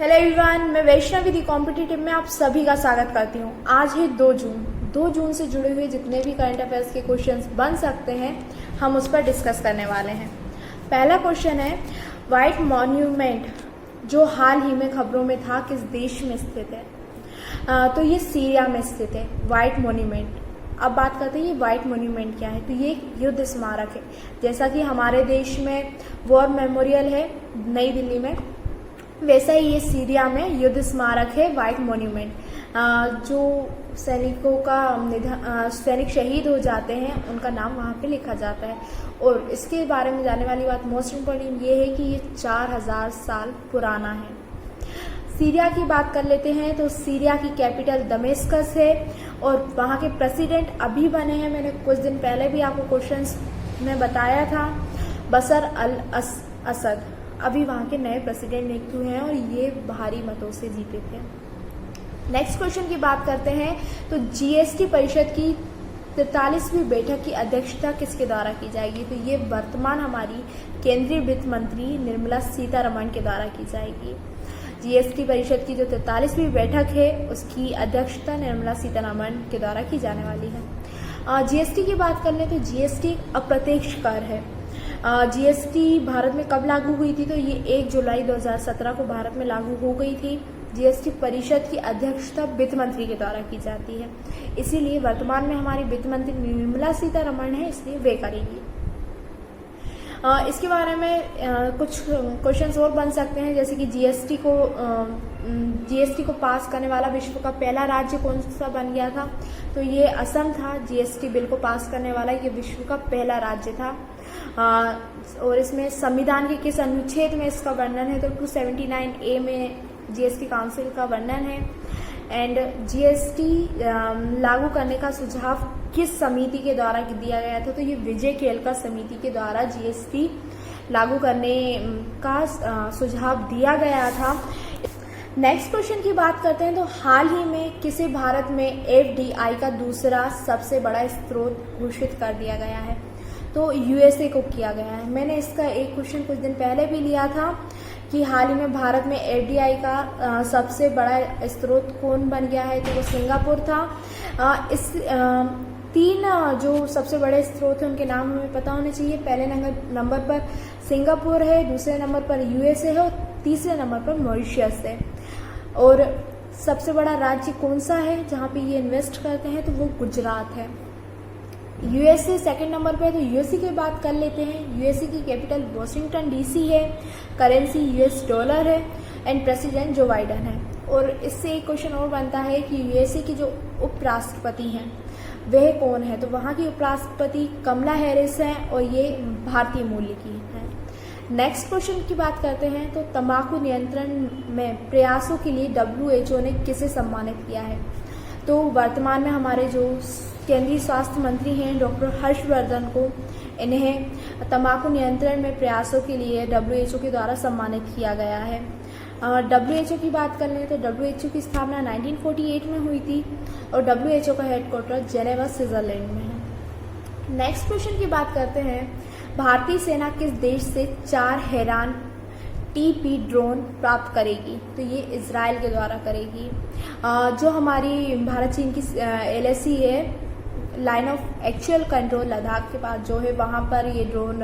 Hello everyone, मैं वैष्णवी दी competitive में आप सभी का स्वागत करती हूँ। आज है 2 जून। 2 जून से जुड़े हुए जितने भी करंट अफेयर्स के क्वेश्चंस बन सकते हैं हम उस पर डिस्कस करने वाले हैं। पहला क्वेश्चन है, व्हाइट मॉन्यूमेंट जो हाल ही में खबरों में था किस देश में स्थित है? तो ये सीरिया में स्थित है व्हाइट मॉन्यूमेंट। अब बात करते हैं ये व्हाइट मॉन्यूमेंट क्या है। तो ये एक युद्ध स्मारक है, जैसा कि हमारे देश में वॉर मेमोरियल है नई दिल्ली में, वैसा ही ये सीरिया में युद्ध स्मारक है व्हाइट मॉन्यूमेंट। जो सैनिकों का सैनिक शहीद हो जाते हैं उनका नाम वहाँ पे लिखा जाता है। और इसके बारे में जानने वाली बात मोस्ट इम्पोर्टेंट ये है कि ये 4000 साल पुराना है। सीरिया की बात कर लेते हैं तो सीरिया की कैपिटल दमेस्कस है और वहाँ के प्रेसिडेंट अभी बने हैं, मैंने कुछ दिन पहले भी आपको क्वेश्चंस में बताया था, बशर अल असद अभी वहाँ के नए प्रेसिडेंट नियुक्त हुए हैं और ये भारी मतों से जीते थे। नेक्स्ट क्वेश्चन की बात करते हैं तो जीएसटी परिषद की 43वीं बैठक की अध्यक्षता किसके द्वारा की जाएगी? तो ये वर्तमान हमारी केंद्रीय वित्त मंत्री निर्मला सीतारमण के द्वारा की जाएगी। जीएसटी परिषद की जो 43वीं बैठक है उसकी अध्यक्षता निर्मला सीतारमण के द्वारा की जाने वाली है। जीएसटी की बात कर लें तो जीएसटी अप्रत्यक्ष कर है। जीएसटी भारत में कब लागू हुई थी? तो ये 1 जुलाई 2017 को भारत में लागू हो गई थी। जीएसटी परिषद की अध्यक्षता वित्त मंत्री के द्वारा की जाती है, इसीलिए वर्तमान में हमारी वित्त मंत्री निर्मला सीतारमण है, इसलिए वे करेगी। इसके बारे में कुछ क्वेश्चंस और बन सकते हैं, जैसे कि जीएसटी को पास करने वाला विश्व का पहला राज्य कौन सा बन गया था? तो ये असम था। जीएसटी बिल को पास करने वाला ये विश्व का पहला राज्य था। और इसमें संविधान के किस अनुच्छेद में इसका वर्णन है? तो 279A में जीएसटी काउंसिल का वर्णन है। एंड जीएसटी लागू करने का सुझाव किस समिति के द्वारा दिया गया था? तो ये विजय केलकर समिति के द्वारा जीएसटी लागू करने का सुझाव दिया गया था। नेक्स्ट क्वेश्चन की बात करते हैं तो हाल ही में किसे भारत में एफडीआई का दूसरा सबसे बड़ा स्रोत घोषित कर दिया गया है? तो यूएसए को किया गया है। मैंने इसका एक क्वेश्चन कुछ दिन पहले भी लिया था कि हाल ही में भारत में एफडीआई का सबसे बड़ा स्रोत कौन बन गया है? तो वो सिंगापुर था। इस 3 जो सबसे बड़े स्रोत हैं उनके नाम हमें पता होने चाहिए। पहले नंबर पर सिंगापुर है, दूसरे नंबर पर यूएसए है और तीसरे नंबर पर मॉरिशस है। और सबसे बड़ा राज्य कौन सा है जहाँ पे ये इन्वेस्ट करते हैं? तो वो गुजरात है। यूएसए सेकंड नंबर पे है, तो यूएसए की बात कर लेते हैं। यूएसए की कैपिटल वॉशिंगटन डीसी है, करेंसी यूएस डॉलर है एंड प्रेसिडेंट जो बाइडेन है। और इससे एक क्वेश्चन और बनता है कि यूएसए की जो उपराष्ट्रपति हैं वह कौन है? तो वहाँ की उपराष्ट्रपति कमला हैरिस हैं और ये भारतीय मूल्य की है। नेक्स्ट क्वेश्चन की बात करते हैं तो तंबाकू नियंत्रण में प्रयासों के लिए WHO ने किसे सम्मानित किया है? तो वर्तमान में हमारे जो केंद्रीय स्वास्थ्य मंत्री हैं डॉक्टर हर्षवर्धन को इन्हें तंबाकू नियंत्रण में प्रयासों के लिए WHO के द्वारा सम्मानित किया गया है। WHO की बात कर लें तो WHO की स्थापना 1948 में हुई थी और WHO का हेडक्वार्टर जेनेवा स्विट्जरलैंड में है। नेक्स्ट क्वेश्चन की बात करते हैं, भारतीय सेना किस देश से 4 हैरान TP ड्रोन प्राप्त करेगी? तो ये इजराइल के द्वारा करेगी। जो हमारी भारत चीन की LAC है, line of actual control Ladakh के पास जो है, वहाँ पर ये ड्रोन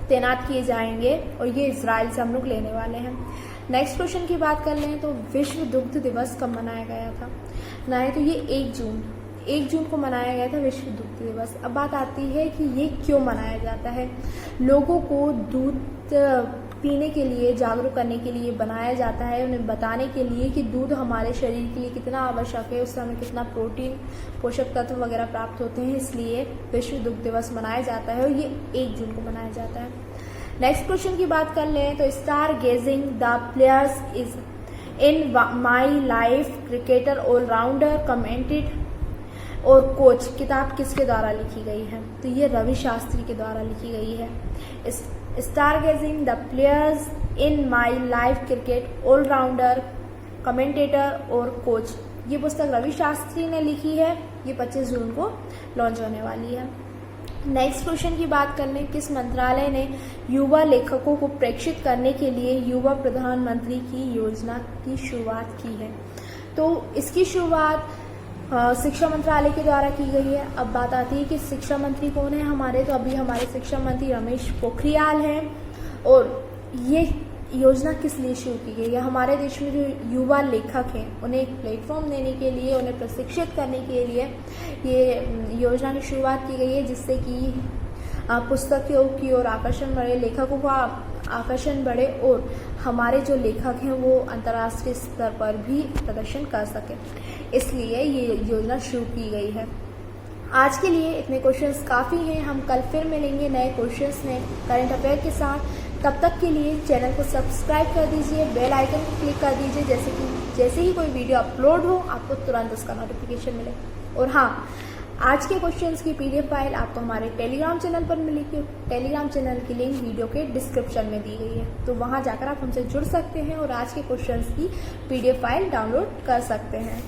तैनात किए जाएंगे और ये इजराइल से हम लोग लेने वाले हैं। नेक्स्ट क्वेश्चन की बात कर लें तो विश्व दुग्ध दिवस कब मनाया गया था? ना तो ये 1 जून को मनाया गया था विश्व दुग्ध दिवस। अब बात आती है कि ये क्यों मनाया जाता है? लोगों को दूध पीने के लिए जागरूक करने के लिए बनाया जाता है, उन्हें बताने के लिए कि दूध हमारे शरीर के लिए कितना आवश्यक है, उससे हमें कितना प्रोटीन, पोषक तत्व वगैरह प्राप्त होते हैं, इसलिए विश्व दुग्ध दिवस मनाया जाता है और ये 1 जून को मनाया जाता है। नेक्स्ट क्वेश्चन की बात कर लें तो stargazing the players is in my life cricketer allrounder commented और कोच किताब किसके द्वारा लिखी गई है? तो ये रवि शास्त्री के द्वारा लिखी गई है। Stargazing the players in my life cricket allrounder commentator और कोच, ये पुस्तक रवि शास्त्री ने लिखी है। ये 25 जून को लॉन्च होने वाली है। नेक्स्ट क्वेश्चन की बात कर लें, किस मंत्रालय ने युवा लेखकों को प्रेक्षित करने के लिए युवा प्रधानमंत्री की योजना की शुरुआत की है? तो इसकी शुरुआत शिक्षा मंत्रालय के द्वारा की गई है। अब बात आती है कि शिक्षा मंत्री कौन है हमारे, तो अभी हमारे शिक्षा मंत्री रमेश पोखरियाल हैं। और ये योजना किस लिए शुरू की गई है? हमारे देश में जो युवा लेखक हैं उन्हें एक प्लेटफॉर्म देने के लिए, उन्हें प्रशिक्षित करने के लिए ये योजना की शुरुआत की गई है, जिससे कि पुस्तकों की ओर आकर्षण बढ़े, लेखकों का आकर्षण बढ़े और हमारे जो लेखक हैं वो अंतर्राष्ट्रीय स्तर पर भी प्रदर्शन कर सकें। इसलिए ये योजना शुरू की गई है। आज के लिए इतने क्वेश्चंस काफ़ी हैं। हम कल फिर मिलेंगे नए क्वेश्चंस में करंट अफेयर के साथ। तब तक के लिए चैनल को सब्सक्राइब कर दीजिए, बेल आइकन को क्लिक कर दीजिए, जैसे ही कोई वीडियो अपलोड हो आपको तुरंत उसका नोटिफिकेशन मिले। और हाँ, आज के क्वेश्चंस की PDF फाइल आपको हमारे टेलीग्राम चैनल पर मिलेगी। टेलीग्राम चैनल की लिंक वीडियो के डिस्क्रिप्शन में दी गई है, तो वहां जाकर आप हमसे जुड़ सकते हैं और आज के क्वेश्चंस की PDF फाइल डाउनलोड कर सकते हैं।